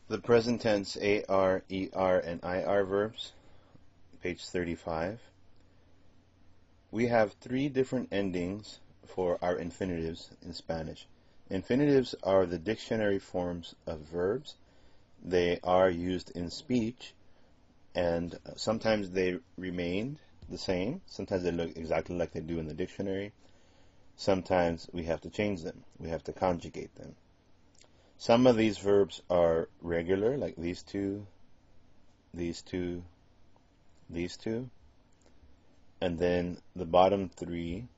The present tense AR, ER, and IR verbs, page 35. We have three different endings for our infinitives in Spanish. Infinitives are the dictionary forms of verbs. They are used in speech, and sometimes they remain the same. Sometimes they look exactly like they do in the dictionary. Sometimes we have to change them. We have to conjugate them. Some of these verbs are regular, like these two, these two, these two. And then the bottom three,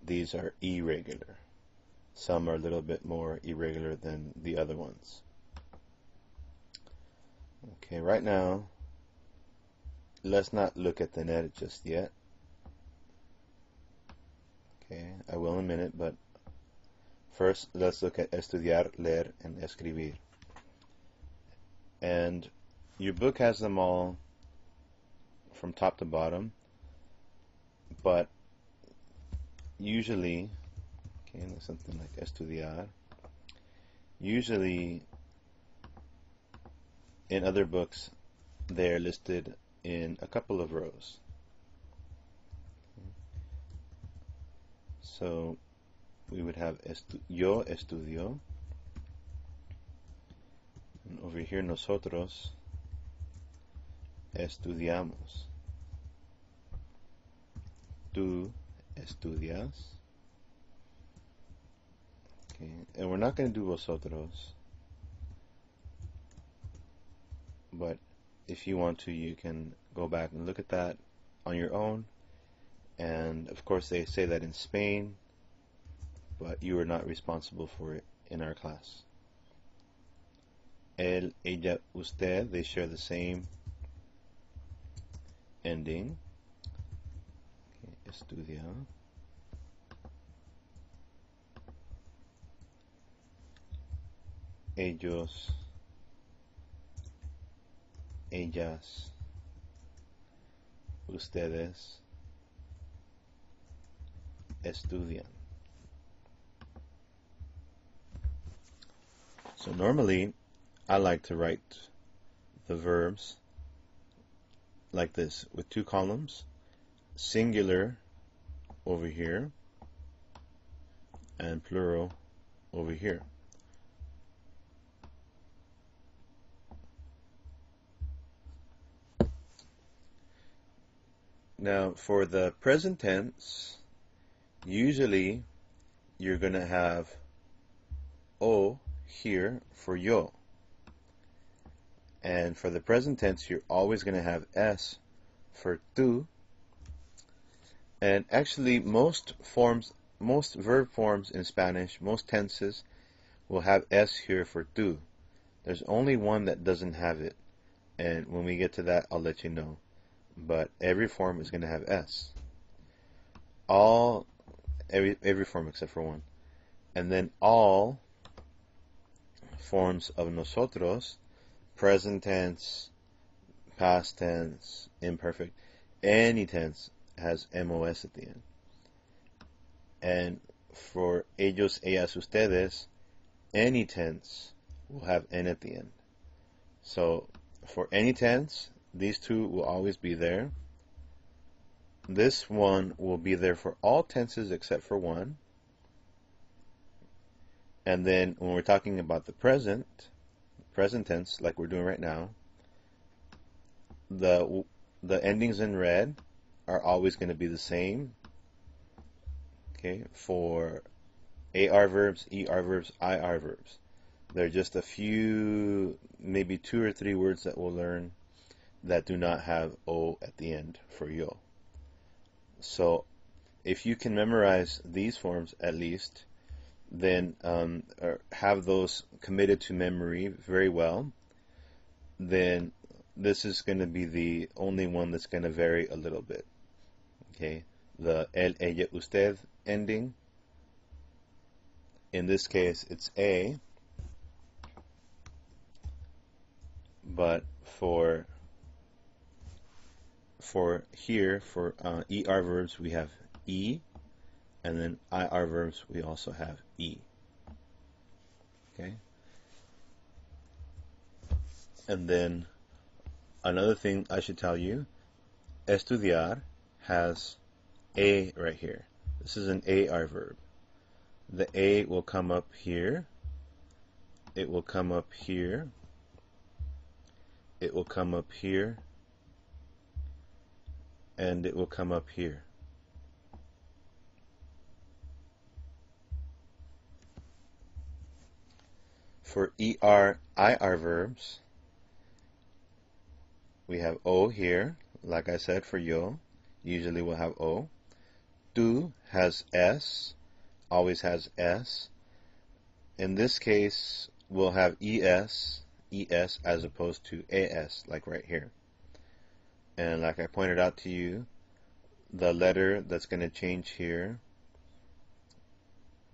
these are irregular. Some are a little bit more irregular than the other ones. Okay, right now, let's not look at the net just yet. Okay, I will in a minute, but first let's look at estudiar, leer, and escribir. And your book has them all from top to bottom, but usually, okay, something like estudiar, usually in other books they're listed in a couple of rows. So we would have yo estudio, and over here nosotros estudiamos, tú estudias. Okay, and we're not going to do vosotros, but if you want to, you can go back and look at that on your own. And of course they say that in Spain, but you are not responsible for it in our class. Él, ella, usted, they share the same ending. Okay, estudia. Ellos, ellas, ustedes estudian. So normally I like to write the verbs like this, with two columns, singular over here and plural over here. Now for the present tense, usually you're going to have O here for yo. And for the present tense, you're always going to have S for tú. And actually most verb forms in Spanish, most tenses will have S here for tú. There's only one that doesn't have it. And when we get to that, I'll let you know. But every form is going to have S. Every form except for one. And then all forms of nosotros, present tense, past tense, imperfect, any tense has MOS at the end. And for ellos, ellas, ustedes, any tense will have N at the end. So for any tense, these two will always be there. This one will be there for all tenses except for one. And then when we're talking about the present tense, like we're doing right now, the endings in red are always going to be the same. Okay, for AR verbs, ER verbs, IR verbs. There are just a few, maybe 2 or 3 words that we'll learn that do not have O at the end for yo. So if you can memorize these forms at least, then have those committed to memory very well, then this is going to be the only one that's going to vary a little bit. Okay, the él, ella, usted ending, in this case it's A, but for here, for ER verbs, we have E, and then IR verbs, we also have E. Okay? And then another thing I should tell you, estudiar has a right here. This is an AR verb. The A will come up here. It will come up here. It will come up here. And it will come up here. For ER, IR verbs, we have O here. Like I said, for yo, usually we'll have O. Tu has S, always has S. In this case, we'll have ES as opposed to AS, like right here. And like I pointed out to you, the letter that's going to change here,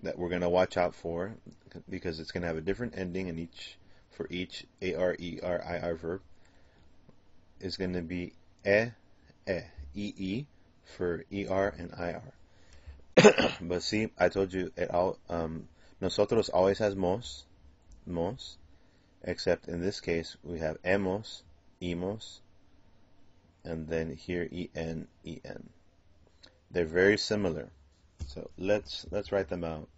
that we're going to watch out for, because it's going to have a different ending in for each AR, ER, IR verb, is going to be EE for ER and IR. But see, I told you it all. Nosotros always has mos, except in this case we have hemos, and then here en. They're very similar. So let's write them out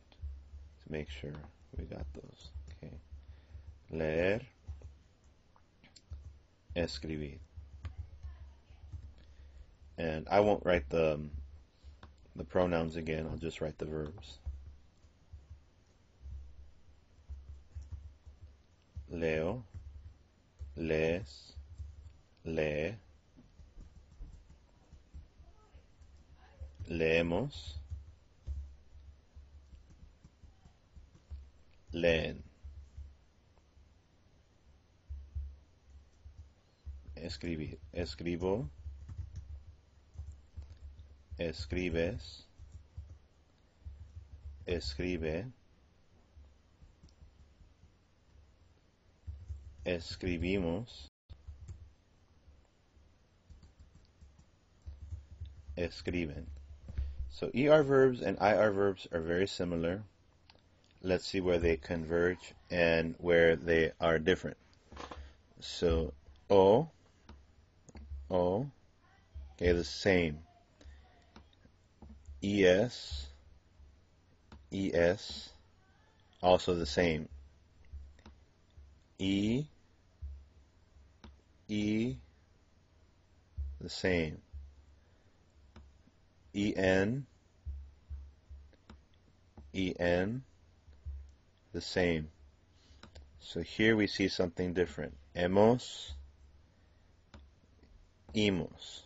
to make sure we got those. Okay. Leer, escribir. And I won't write the pronouns again. I'll just write the verbs. Leo, lees, lee, leemos, leen. Escribir, escribo, escribes, escribe, escribimos, escriben. So ER verbs and IR verbs are very similar. Let's see where they converge and where they are different. So okay, the same. ES, also the same. E, the same. EN, the same. So here we see something different. Hemos, hemos.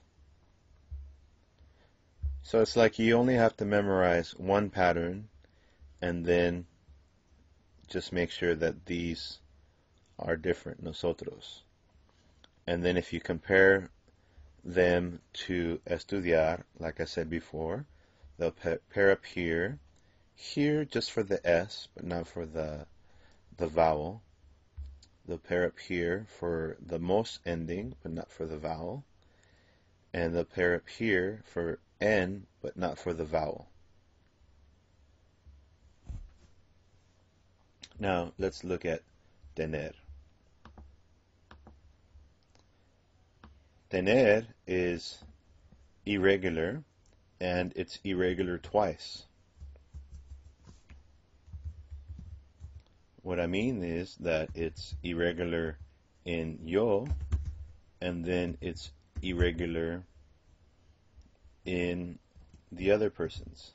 So it's like you only have to memorize one pattern and then just make sure that these are different, nosotros. And then if you compare them to estudiar, like I said before, they'll pair up here, just for the S, but not for the vowel. They'll pair up here for the most ending, but not for the vowel. And they'll pair up here for N, but not for the vowel. Now, let's look at tener. Tener is irregular, and it's irregular twice. What I mean is that it's irregular in yo, and then it's irregular in the other persons.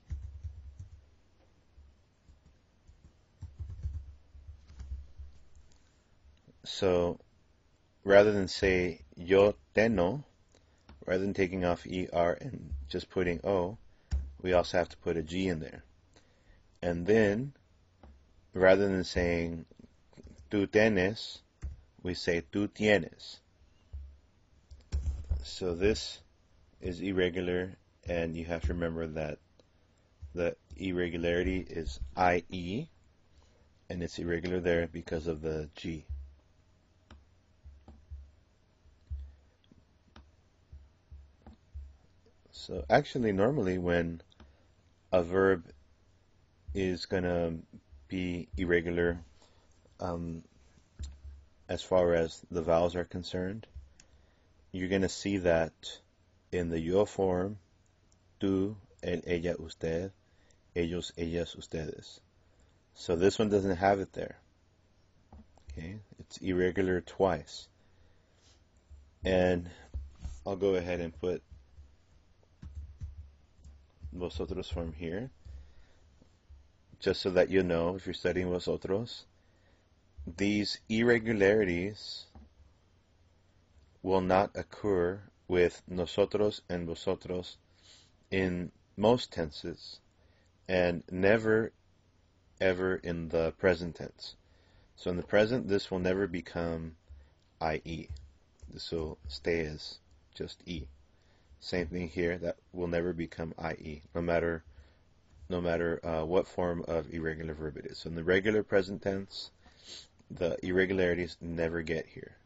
So rather than say yo tengo, rather than taking off ER and just putting O, we also have to put a G in there. And then rather than saying tú tienes, we say tú tienes. So this is irregular, and you have to remember that the irregularity is IE, and it's irregular there because of the G. So actually, normally when a verb is going to be irregular, as far as the vowels are concerned, you're going to see that in the yo form, tú, él, ella, usted, ellos, ellas, ustedes. So this one doesn't have it there. Okay, it's irregular twice. And I'll go ahead and put vosotros form here, just so that you know, if you're studying vosotros, these irregularities will not occur with nosotros and vosotros in most tenses, and never ever in the present tense. So in the present, this will never become IE. This will stay as just E. Same thing here, that will never become IE, no matter what form of irregular verb it is. So in the regular present tense, the irregularities never get here.